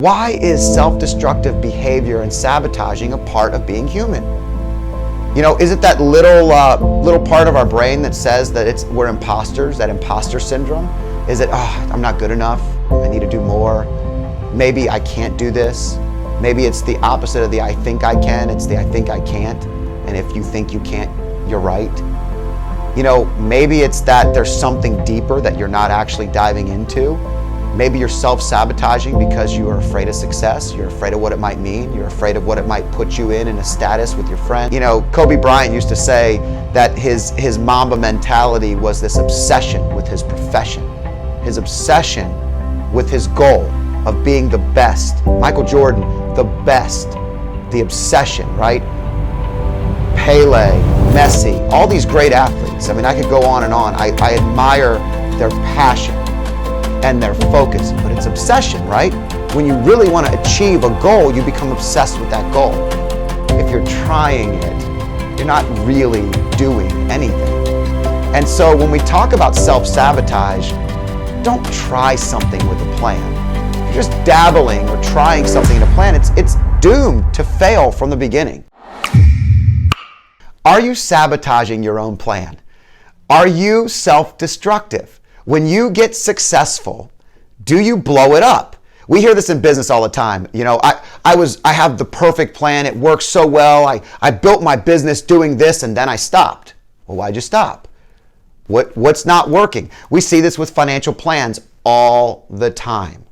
Why is self-destructive behavior and sabotaging a part of being human? You know, is it that little part of our brain that says that we're imposters, that imposter syndrome? Is it, I'm not good enough, I need to do more, maybe I can't do this? Maybe it's the opposite of the I think I can, it's the I think I can't, and if you think you can't, you're right. You know, maybe it's that there's something deeper that you're not actually diving into. Maybe you're self-sabotaging because you are afraid of success, you're afraid of what it might mean, you're afraid of what it might put you in a status with your friend. You know, Kobe Bryant used to say that his Mamba mentality was this obsession with his profession, his obsession with his goal of being the best. Michael Jordan, the best, the obsession, right? Pele, Messi, all these great athletes. I mean, I could go on and on. I admire their passion and their focus, but it's obsession, right? When you really want to achieve a goal, you become obsessed with that goal. If you're trying it, you're not really doing anything. And so when we talk about self-sabotage, don't try something with a plan. If you're just dabbling or trying something in a plan, it's doomed to fail from the beginning. Are you sabotaging your own plan? Are you self-destructive? When you get successful, do you blow it up? We hear this in business all the time. You know, I have the perfect plan. It works so well. I built my business doing this and then I stopped. Well, why'd you stop? What's not working? We see this with financial plans all the time.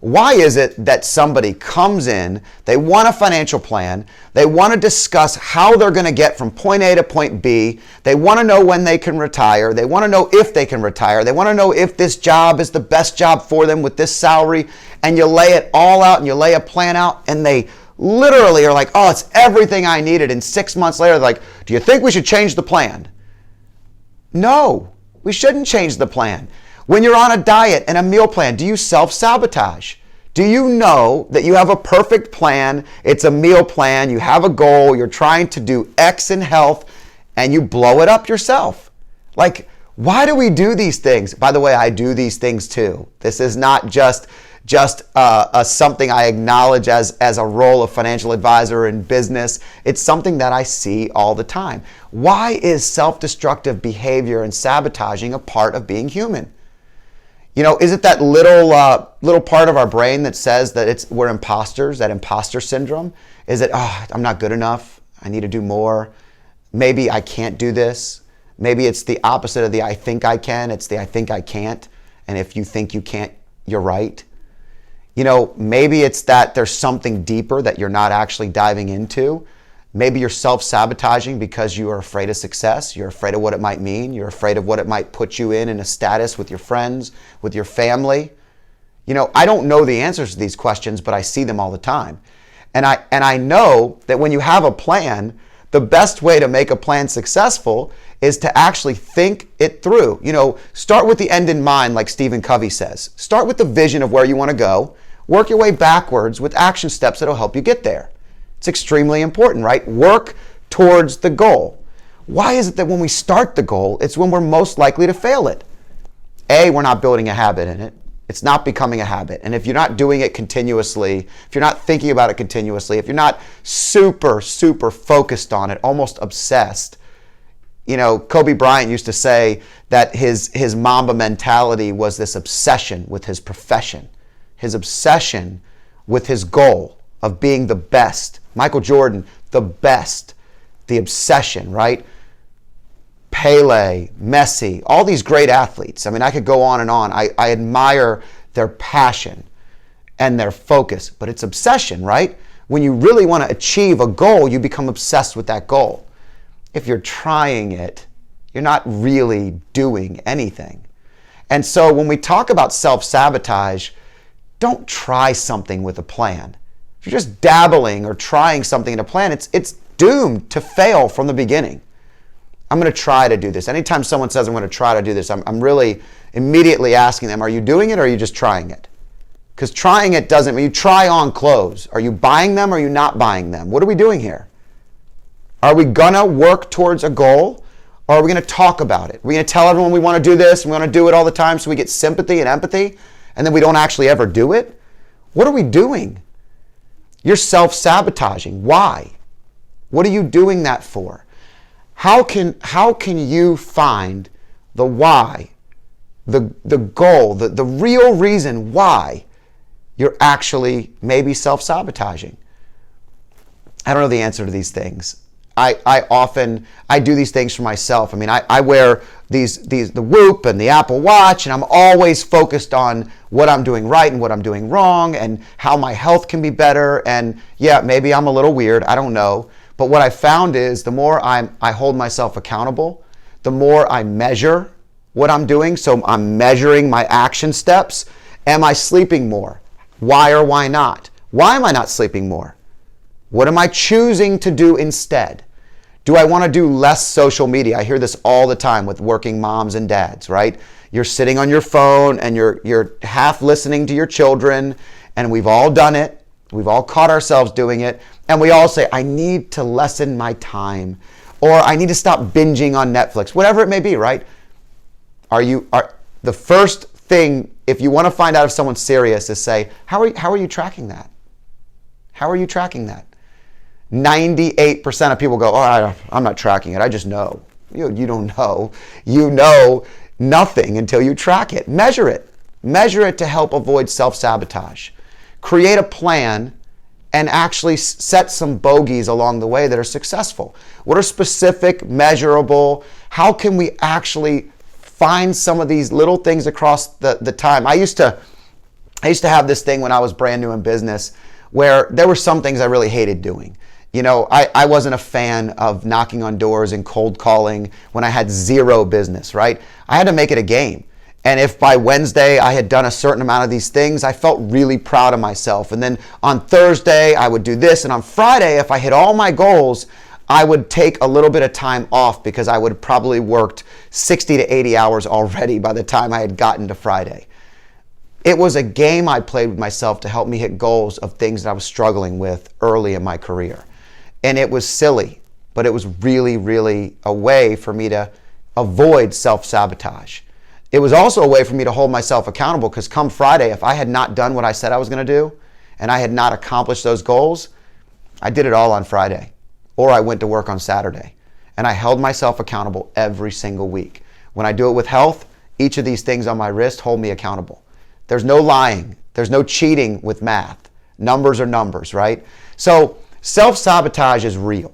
Why is it that somebody comes in, they want a financial plan, they want to discuss how they're going to get from point A to point B, they want to know when they can retire, they want to know if they can retire, they want to know if this job is the best job for them with this salary, and you lay it all out and you lay a plan out, and they literally are like, oh, it's everything I needed, and 6 months later they're like, do you think we should change the plan? No, we shouldn't change the plan. When you're on a diet and a meal plan, do you self-sabotage? Do you know that you have a perfect plan, it's a meal plan, you have a goal, you're trying to do X in health, and you blow it up yourself? Like, why do we do these things? By the way, I do these things too. This is not just something I acknowledge as a role of financial advisor in business. It's something that I see all the time. Why is self-destructive behavior and sabotaging a part of being human? You know, is it that little part of our brain that says that we're imposters, that imposter syndrome? Is it, I'm not good enough, I need to do more, maybe I can't do this? Maybe it's the opposite of the I think I can, it's the I think I can't, and if you think you can't, you're right. You know, maybe it's that there's something deeper that you're not actually diving into. Maybe you're self-sabotaging because you are afraid of success, you're afraid of what it might mean, you're afraid of what it might put you in a status with your friends, with your family. You know, I don't know the answers to these questions, but I see them all the time. And I know that when you have a plan, the best way to make a plan successful is to actually think it through. You know, start with the end in mind, like Stephen Covey says. Start with the vision of where you want to go, work your way backwards with action steps that'll help you get there. It's extremely important, right? Work towards the goal. Why is it that when we start the goal, it's when we're most likely to fail it? A, we're not building a habit in it. It's not becoming a habit. And if you're not doing it continuously, if you're not thinking about it continuously, if you're not super, super focused on it, almost obsessed, you know, Kobe Bryant used to say that his Mamba mentality was this obsession with his profession, his obsession with his goal of being the best. Michael Jordan, the best, the obsession, right? Pele, Messi, all these great athletes. I mean, I could go on and on. I admire their passion and their focus, but it's obsession, right? When you really want to achieve a goal, you become obsessed with that goal. If you're trying it, you're not really doing anything. And so when we talk about self-sabotage, don't try something with a plan. If you're just dabbling or trying something in a plan, it's doomed to fail from the beginning. I'm going to try to do this. Anytime someone says I'm going to try to do this, I'm really immediately asking them, are you doing it or are you just trying it? Because trying it doesn't mean you try on clothes. Are you buying them or are you not buying them? What are we doing here? Are we going to work towards a goal or are we going to talk about it? Are we going to tell everyone we want to do this and we want to do it all the time so we get sympathy and empathy and then we don't actually ever do it? What are we doing? You're self-sabotaging. Why? What are you doing that for? How can you find the why, the goal, the real reason why you're actually maybe self-sabotaging? I don't know the answer to these things. I do these things for myself. I mean, I wear the Whoop and the Apple Watch, and I'm always focused on what I'm doing right and what I'm doing wrong and how my health can be better. And yeah, maybe I'm a little weird. I don't know. But what I found is the more I hold myself accountable, the more I measure what I'm doing. So I'm measuring my action steps. Am I sleeping more? Why or why not? Why am I not sleeping more? What am I choosing to do instead? Do I want to do less social media? I hear this all the time with working moms and dads, right? You're sitting on your phone and you're half listening to your children, and we've all done it. We've all caught ourselves doing it. And we all say, I need to lessen my time, or I need to stop binging on Netflix, whatever it may be, right? The first thing, if you want to find out if someone's serious, is say, how are you tracking that? How are you tracking that? 98% of people go, oh, I'm not tracking it. I just know. You don't know. You know nothing until you track it. Measure it. Measure it to help avoid self-sabotage. Create a plan and actually set some bogeys along the way that are successful. What are specific, measurable? How can we actually find some of these little things across the time? I used to have this thing when I was brand new in business where there were some things I really hated doing. You know, I wasn't a fan of knocking on doors and cold calling when I had zero business, right? I had to make it a game. And if by Wednesday I had done a certain amount of these things, I felt really proud of myself. And then on Thursday, I would do this. And on Friday, if I hit all my goals, I would take a little bit of time off because I would have probably worked 60 to 80 hours already by the time I had gotten to Friday. It was a game I played with myself to help me hit goals of things that I was struggling with early in my career. And it was silly, but it was really, really a way for me to avoid self-sabotage. It was also a way for me to hold myself accountable, because come Friday, if I had not done what I said I was going to do and I had not accomplished those goals, I did it all on Friday, or I went to work on Saturday. And I held myself accountable every single week. When I do it with health, each of these things on my wrist hold me accountable. There's no lying. There's no cheating with math. Numbers are numbers, right? So self-sabotage is real.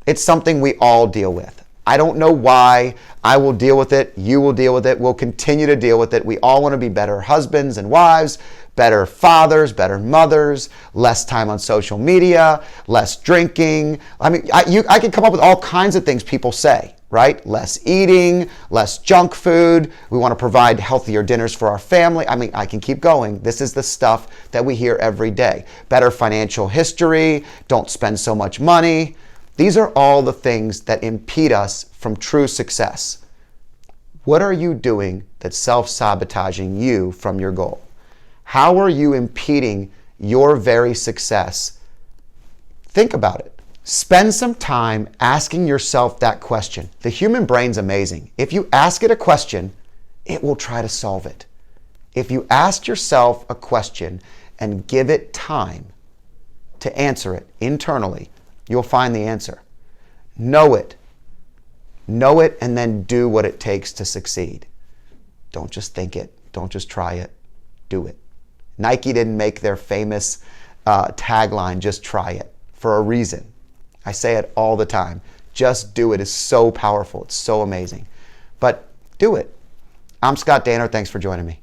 It's something we all deal with. I don't know why. I will deal with it. You will deal with it. We'll continue to deal with it. We all want to be better husbands and wives, better fathers, better mothers, less time on social media, less drinking. I mean, I can come up with all kinds of things people say, right? Less eating, less junk food. We want to provide healthier dinners for our family. I mean, I can keep going. This is the stuff that we hear every day. Better financial history. Don't spend so much money. These are all the things that impede us from true success. What are you doing that's self-sabotaging you from your goal? How are you impeding your very success? Think about it. Spend some time asking yourself that question. The human brain's amazing. If you ask it a question, it will try to solve it. If you ask yourself a question and give it time to answer it internally, you'll find the answer. Know it. Know it, and then do what it takes to succeed. Don't just think it. Don't just try it. Do it. Nike didn't make their famous tagline, just try it, for a reason. I say it all the time. Just do it is so powerful. It's so amazing. But do it. I'm Scott Danner. Thanks for joining me.